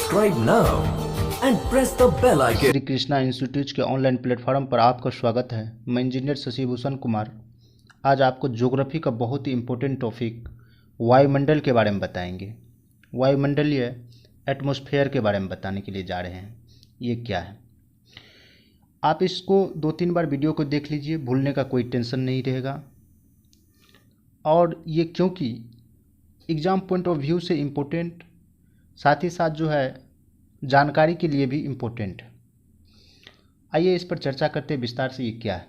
Subscribe now and press the bell icon. Shri Krishna institute के online platform पर आपका स्वागत है। मैं इंजीनियर शशिभूषण कुमार आज आपको ज्योग्राफी का बहुत ही इम्पोर्टेंट टॉपिक वायुमंडल के बारे में बताएंगे। वायुमंडलीय एटमॉस्फेयर के बारे में बताने के लिए जा रहे हैं। ये क्या है, आप इसको 2-3 बार वीडियो को देख लीजिए, भूलने का कोई टेंशन नहीं रहेगा। और ये क्योंकि एग्ज़ाम पॉइंट ऑफ व्यू से इम्पोर्टेंट, साथ ही साथ जो है जानकारी के लिए भी इम्पोर्टेंट है। आइए इस पर चर्चा करते हैं विस्तार से। ये क्या है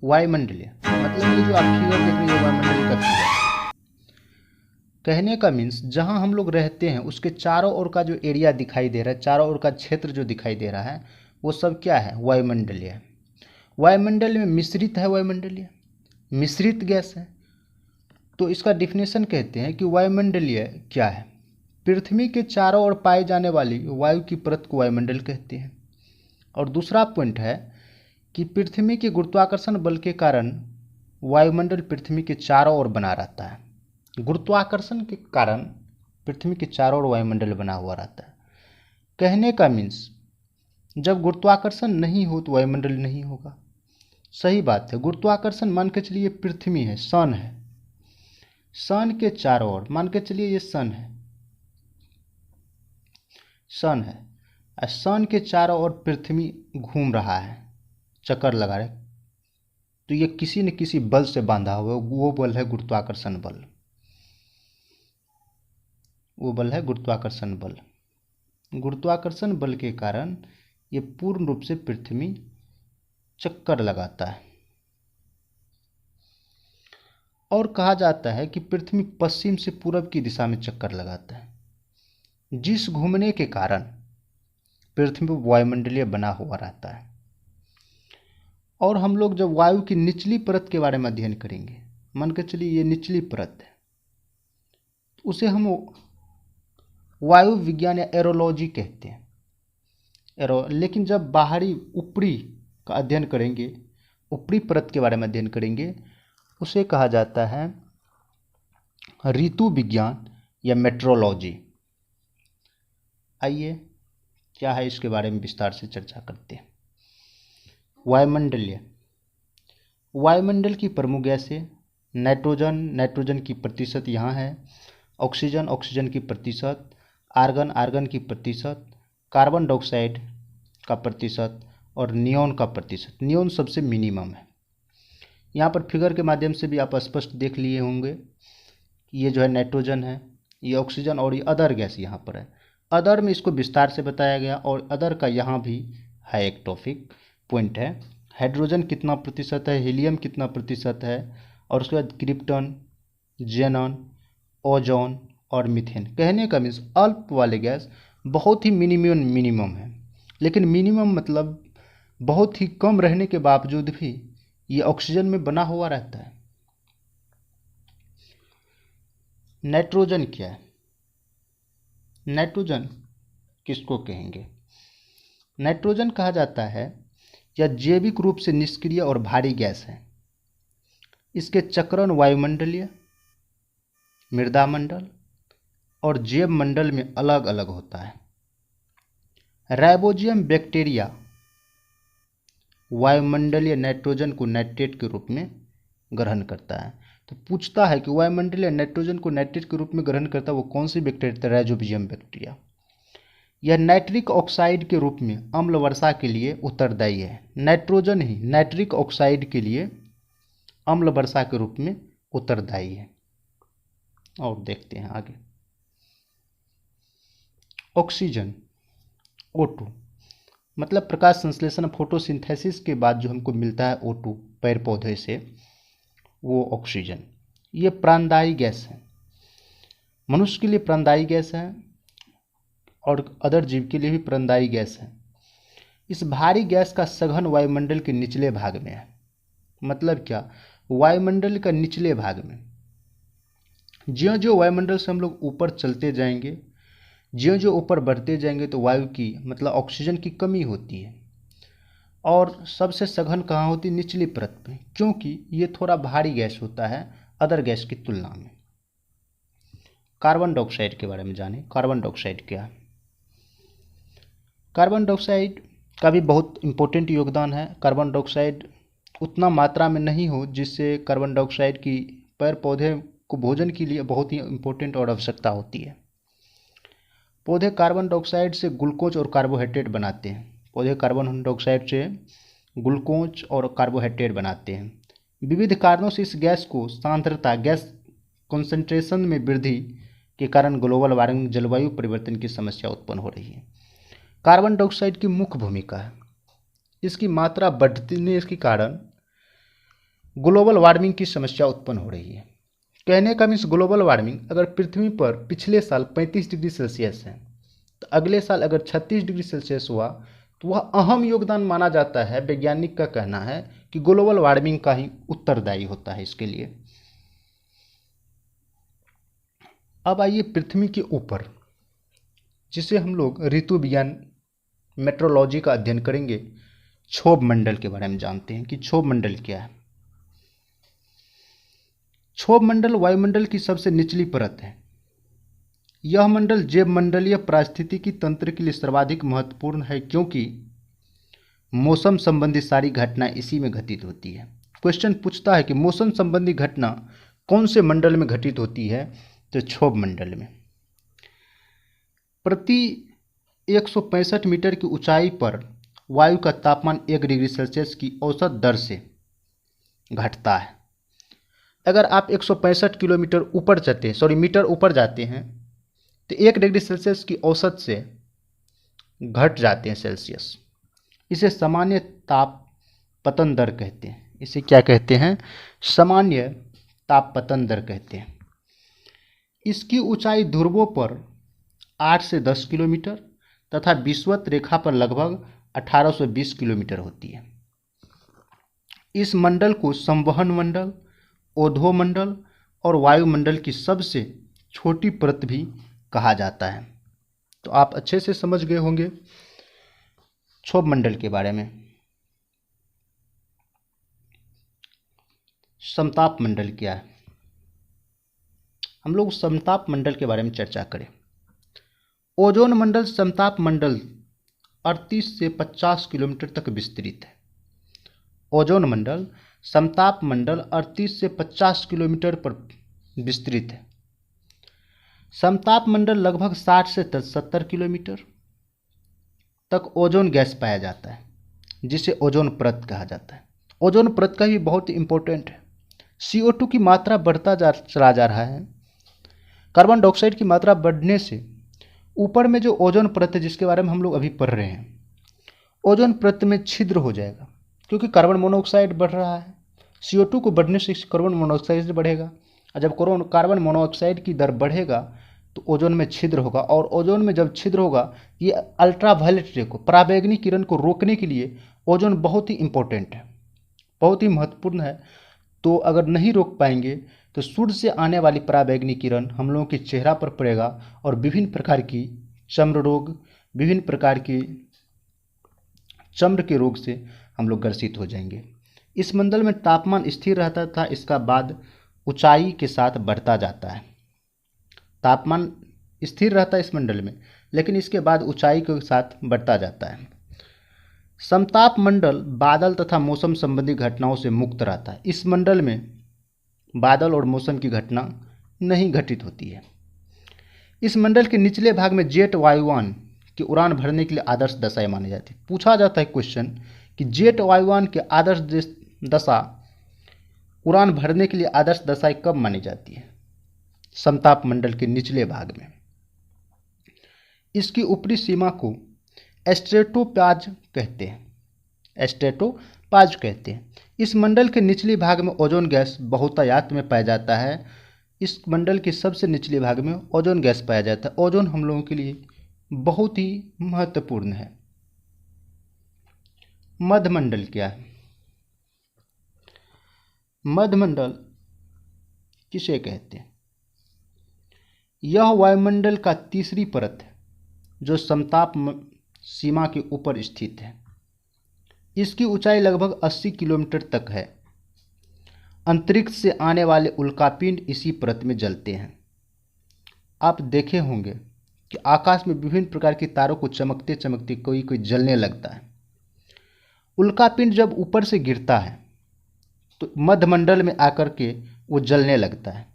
वायुमंडलीय, मतलब ये जो आप फिगर देख रहे हैं वायुमंडल का फिगर, कहने का मीन्स जहां हम लोग रहते हैं उसके चारों ओर का जो एरिया दिखाई दे रहा है, चारों ओर का क्षेत्र जो दिखाई दे रहा है, वो सब क्या है, वायुमंडलीय। वायुमंडल में मिश्रित है, वायुमंडलीय मिश्रित गैस है। तो इसका डिफिनेशन कहते हैं कि वायुमंडलीय क्या है, पृथ्वी के चारों ओर पाए जाने वाली वायु की परत को वायुमंडल कहते हैं। और दूसरा पॉइंट है कि पृथ्वी के गुरुत्वाकर्षण बल के कारण वायुमंडल पृथ्वी के चारों ओर बना रहता है। गुरुत्वाकर्षण के कारण पृथ्वी के चारों ओर वायुमंडल बना हुआ रहता है। कहने का मीन्स जब गुरुत्वाकर्षण नहीं हो तो वायुमंडल नहीं होगा। सही बात है। गुरुत्वाकर्षण मान के चलिए पृथ्वी है, सन है, सन के चारों ओर मान के चलिए ये सन है, सन है, और सन के चारों ओर पृथ्वी घूम रहा है, चक्कर लगा रहे, तो ये किसी न किसी बल से बांधा हुआ है। वो बल है गुरुत्वाकर्षण बल, वो बल है गुरुत्वाकर्षण बल। गुरुत्वाकर्षण बल के कारण ये पूर्ण रूप से पृथ्वी चक्कर लगाता है। और कहा जाता है कि पृथ्वी पश्चिम से पूरब की दिशा में चक्कर लगाता है, जिस घूमने के कारण पृथ्वी वायुमंडलीय बना हुआ रहता है। और हम लोग जब वायु की निचली परत के बारे में अध्ययन करेंगे, मान के चलिए ये निचली परत है, उसे हम वायु विज्ञान या एरोलॉजी कहते हैं। लेकिन जब बाहरी ऊपरी का अध्ययन करेंगे, ऊपरी परत के बारे में अध्ययन करेंगे, उसे कहा जाता है ऋतु विज्ञान या मेट्रोलॉजी। आइए क्या है इसके बारे में विस्तार से चर्चा करते हैं। वायुमंडलीय, वायुमंडल की प्रमुख गैसें नाइट्रोजन, नाइट्रोजन की प्रतिशत यहाँ है, ऑक्सीजन, ऑक्सीजन की प्रतिशत, आर्गन, आर्गन की प्रतिशत, कार्बन डाइऑक्साइड का प्रतिशत और नियोन का प्रतिशत। नियोन सबसे मिनिमम है। यहाँ पर फिगर के माध्यम से भी आप स्पष्ट देख लिए होंगे कि ये जो है नाइट्रोजन है, ये ऑक्सीजन और ये अदर गैस यहाँ पर है। अदर में इसको विस्तार से बताया गया और अदर का यहाँ भी है एक टॉपिक पॉइंट है। हाइड्रोजन कितना प्रतिशत है, हीलियम कितना प्रतिशत है, और उसके बाद क्रिप्टन, जेनन, ओजोन और मीथेन। कहने का मीन्स अल्प वाले गैस बहुत ही मिनिमम है, लेकिन मिनिमम मतलब बहुत ही कम रहने के बावजूद भी ये ऑक्सीजन में बना हुआ रहता है। नाइट्रोजन क्या है, नाइट्रोजन किसको कहेंगे? नाइट्रोजन कहा जाता है यह जैविक रूप से निष्क्रिय और भारी गैस है। इसके चक्रण वायुमंडलीय, मृदामंडल और जैव मंडल में अलग अलग होता है। राइबोजियम बैक्टीरिया वायुमंडलीय नाइट्रोजन को नाइट्रेट के रूप में ग्रहण करता है। तो पूछता है कि वायुमंडलीय नाइट्रोजन को नाइट्रेट के रूप में ग्रहण करता है वो कौन सी बैक्टीरिया? Rhizobium bacteria. यह नाइट्रिक ऑक्साइड के रूप में अम्ल वर्षा के लिए उत्तरदायी है। नाइट्रोजन ही नाइट्रिक ऑक्साइड के लिए अम्ल वर्षा के रूप में उत्तरदायी है। और देखते हैं आगे। ऑक्सीजन, O2, मतलब प्रकाश संश्लेषण फोटोसिंथेसिस के बाद जो हमको मिलता है O2 पेड़ पौधे से, वो ऑक्सीजन। ये प्राणदायी गैस है, मनुष्य के लिए प्राणदायी गैस है और अदर जीव के लिए भी प्राणदायी गैस है। इस भारी गैस का सघन वायुमंडल के निचले भाग में है। मतलब क्या? वायुमंडल का निचले भाग में। ज्यों ज्यों वायुमंडल से हम लोग ऊपर चलते जाएंगे, ज्यों ज्यों ऊपर बढ़ते जाएंगे, तो वायु की मतलब ऑक्सीजन की कमी होती है। और सबसे सघन कहाँ होती है? निचली परत में, क्योंकि ये थोड़ा भारी गैस होता है अदर गैस की तुलना में। कार्बन डाइऑक्साइड के बारे में जानें। कार्बन डाइऑक्साइड क्या है? कार्बन डाइऑक्साइड का भी बहुत इम्पोर्टेंट योगदान है। कार्बन डाइऑक्साइड उतना मात्रा में नहीं हो जिससे कार्बन डाइऑक्साइड की पेड़ पौधे को भोजन के लिए बहुत ही इम्पोर्टेंट और आवश्यकता होती है। पौधे कार्बन डाइऑक्साइड से ग्लूकोज और कार्बोहाइड्रेट बनाते हैं। पौधे कार्बन डाइऑक्साइड से ग्लूकोज और कार्बोहाइड्रेट बनाते हैं। विविध कारणों से इस गैस को सांद्रता गैस कॉन्सेंट्रेशन में वृद्धि के कारण ग्लोबल वार्मिंग जलवायु परिवर्तन की समस्या उत्पन्न हो रही है। कार्बन डाइऑक्साइड की मुख्य भूमिका है, इसकी मात्रा बढ़ने के कारण ग्लोबल वार्मिंग की समस्या उत्पन्न हो रही है। कहने का मीन्स ग्लोबल वार्मिंग अगर पृथ्वी पर पिछले साल 35 डिग्री सेल्सियस है तो अगले साल अगर 36 डिग्री सेल्सियस हुआ तो वह अहम योगदान माना जाता है। वैज्ञानिक का कहना है कि ग्लोबल वार्मिंग का ही उत्तरदायी होता है इसके लिए। अब आइए पृथ्वी के ऊपर, जिसे हम लोग ऋतु विज्ञान मेट्रोलॉजी का अध्ययन करेंगे, क्षोभ मंडल के बारे में जानते हैं कि क्षोभ मंडल क्या है। क्षोभ मंडल वायुमंडल की सबसे निचली परत है। यह मंडल जैवमंडलीय पारिस्थितिकी तंत्र के लिए सर्वाधिक महत्वपूर्ण है क्योंकि मौसम संबंधी सारी घटनाएं इसी में घटित होती है। क्वेश्चन पूछता है कि मौसम संबंधी घटना कौन से मंडल में घटित होती है, तो क्षोभ मंडल में। प्रति 165 मीटर की ऊंचाई पर वायु का तापमान 1 डिग्री सेल्सियस की औसत दर से घटता है। अगर आप 165 किलोमीटर ऊपर मीटर ऊपर जाते हैं तो 1 डिग्री सेल्सियस की औसत से घट जाते हैं सेल्सियस। इसे सामान्य ताप पतन दर कहते हैं। इसे क्या कहते हैं? सामान्य ताप पतन दर कहते हैं। इसकी ऊंचाई ध्रुवों पर 8 से 10 किलोमीटर तथा विषुवत रेखा पर लगभग 1820 किलोमीटर होती है। इस मंडल को संवहन मंडल, ओधोमंडल और वायुमंडल की सबसे छोटी परत भी कहा जाता है। तो आप अच्छे से समझ गए होंगे क्षोभ मंडल के बारे में। समताप मंडल क्या है? हम लोग समताप मंडल के बारे में चर्चा करें। ओजोन मंडल समताप मंडल 38 से 50 किलोमीटर तक विस्तृत है। ओजोन मंडल समताप मंडल 38 से 50 किलोमीटर पर विस्तृत है। समताप मंडल लगभग 60 से 70 किलोमीटर तक ओजोन गैस पाया जाता है, जिसे ओजोन परत कहा जाता है। ओजोन परत का भी बहुत इंपॉर्टेंट है। CO2 की मात्रा बढ़ता चला जा रहा है। कार्बन डाइऑक्साइड की मात्रा बढ़ने से ऊपर में जो ओजोन परत है, जिसके बारे में हम लोग अभी पढ़ रहे हैं, ओजोन परत में छिद्र हो जाएगा क्योंकि कार्बन मोनोऑक्साइड बढ़ रहा है। CO2 को बढ़ने से कार्बन मोनोऑक्साइड बढ़ेगा, और जब कार्बन मोनोऑक्साइड की दर बढ़ेगा तो ओजोन में छिद्र होगा, और ओजोन में जब छिद्र होगा, ये अल्ट्रावायलेट रे को, पराबैंगनी किरण को रोकने के लिए ओजोन बहुत ही इम्पोर्टेंट है, बहुत ही महत्वपूर्ण है। तो अगर नहीं रोक पाएंगे तो सूर्य से आने वाली पराबैंगनी किरण हम लोगों के चेहरा पर पड़ेगा और विभिन्न प्रकार की चर्म रोग, विभिन्न प्रकार की चमड़ के रोग से हम लोग ग्रसित हो जाएंगे। इस मंडल में तापमान स्थिर रहता था, इसका बाद ऊंचाई के साथ बढ़ता जाता है। तापमान स्थिर रहता है इस मंडल में, लेकिन इसके बाद ऊंचाई के साथ बढ़ता जाता है। समताप मंडल बादल तथा मौसम संबंधी घटनाओं से मुक्त रहता है। इस मंडल में बादल और मौसम की घटना नहीं घटित होती है। इस मंडल के निचले भाग में जेट वायुयान की उड़ान भरने के लिए आदर्श दशाएं मानी जाती है। पूछा जाता है क्वेश्चन कि जेट वायुयान के आदर्श दशा, उड़ान भरने के लिए आदर्श दशाएं कब मानी जाती है? समताप मंडल के निचले भाग में। इसकी ऊपरी सीमा को स्ट्रेटोपाज कहते हैं। स्ट्रेटोपाज कहते हैं। इस मंडल के निचले भाग में ओजोन गैस बहुतायत में पाया जाता है। इस मंडल के सबसे निचले भाग में ओजोन गैस पाया जाता है। ओजोन हम लोगों के लिए बहुत ही महत्वपूर्ण है। मध्यमंडल क्या है? मध्यमंडल किसे कहते हैं? यह वायुमंडल का तीसरी परत है जो समताप सीमा के ऊपर स्थित है। इसकी ऊंचाई लगभग 80 किलोमीटर तक है। अंतरिक्ष से आने वाले उल्कापिंड इसी परत में जलते हैं। आप देखे होंगे कि आकाश में विभिन्न प्रकार की तारों को चमकते चमकते कोई कोई जलने लगता है। उल्कापिंड जब ऊपर से गिरता है तो मध्यमंडल में आकर के वो जलने लगता है।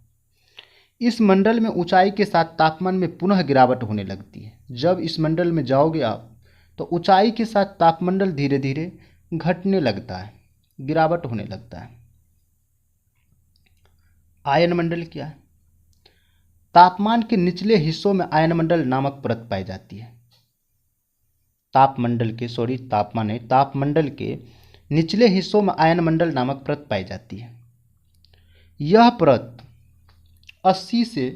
इस मंडल में ऊंचाई के साथ तापमान में पुनः गिरावट होने लगती है। जब इस मंडल में जाओगे आप तो ऊंचाई के साथ तापमंडल धीरे धीरे घटने लगता है, गिरावट होने लगता है। आयनमंडल क्या है? तापमान के निचले हिस्सों में आयनमंडल नामक परत पाई जाती है। तापमंडल के निचले हिस्सों में आयनमंडल नामक परत पाई जाती है। यह परत 80 से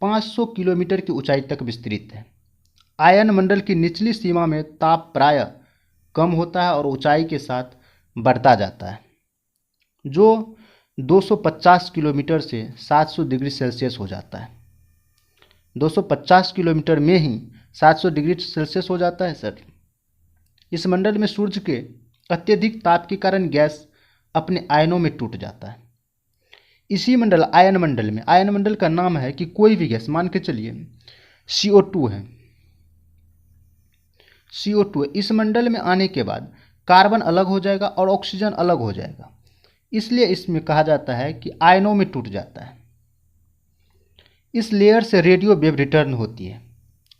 500 किलोमीटर की ऊंचाई तक विस्तृत है। आयनमंडल की निचली सीमा में ताप प्रायः कम होता है और ऊंचाई के साथ बढ़ता जाता है, जो 250 किलोमीटर से 700 डिग्री सेल्सियस हो जाता है। 250 किलोमीटर में ही 700 डिग्री सेल्सियस हो जाता है सर। इस मंडल में सूर्य के अत्यधिक ताप के कारण गैस अपने आयनों में टूट जाता है। इसी मंडल आयनमंडल का नाम है कि कोई भी गैस, मान के चलिए CO2 है, CO2 इस मंडल में आने के बाद कार्बन अलग हो जाएगा और ऑक्सीजन अलग हो जाएगा, इसलिए इसमें कहा जाता है कि आयनों में टूट जाता है। इस लेयर से रेडियो वेव रिटर्न होती है।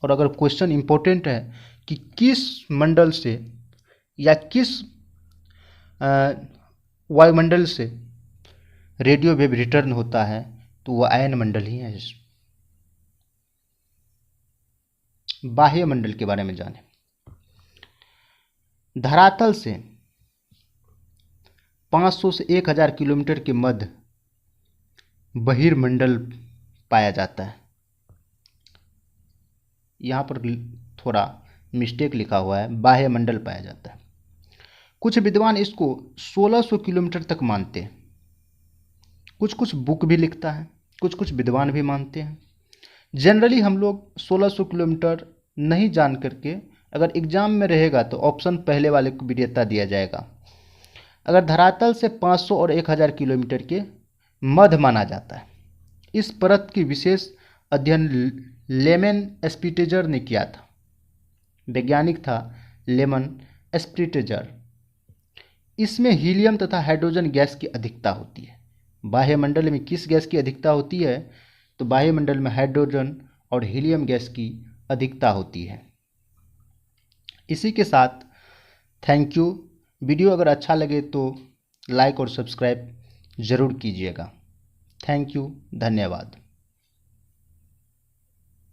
और अगर क्वेश्चन इंपॉर्टेंट है कि किस मंडल से या किस वायुमंडल से रेडियो वेव रिटर्न होता है, तो वह आयनमंडल ही है। बाह्य मंडल के बारे में जानें। धरातल से 500 से 1000 किलोमीटर के मध्य बहिर्मंडल पाया जाता है। यहाँ पर थोड़ा मिस्टेक लिखा हुआ है, बाह्य मंडल पाया जाता है। कुछ विद्वान इसको 1600 किलोमीटर तक मानते हैं। कुछ बुक भी लिखता है, कुछ विद्वान भी मानते हैं। जनरली हम लोग 1600 किलोमीटर नहीं जान करके, अगर एग्जाम में रहेगा तो ऑप्शन पहले वाले को वरीयता दिया जाएगा। अगर धरातल से 500 और 1000 किलोमीटर के मध्य माना जाता है। इस परत की विशेष अध्ययन लेमन स्पिटेजर ने किया था। वैज्ञानिक था लेमन स्पिटेजर। इसमें हीलियम तथा हाइड्रोजन गैस की अधिकता होती है। बाह्य मंडल में किस गैस की अधिकता होती है? तो बाह्य मंडल में हाइड्रोजन और हीलियम गैस की अधिकता होती है। इसी के साथ थैंक यू। वीडियो अगर अच्छा लगे तो लाइक और सब्सक्राइब ज़रूर कीजिएगा। थैंक यू, धन्यवाद।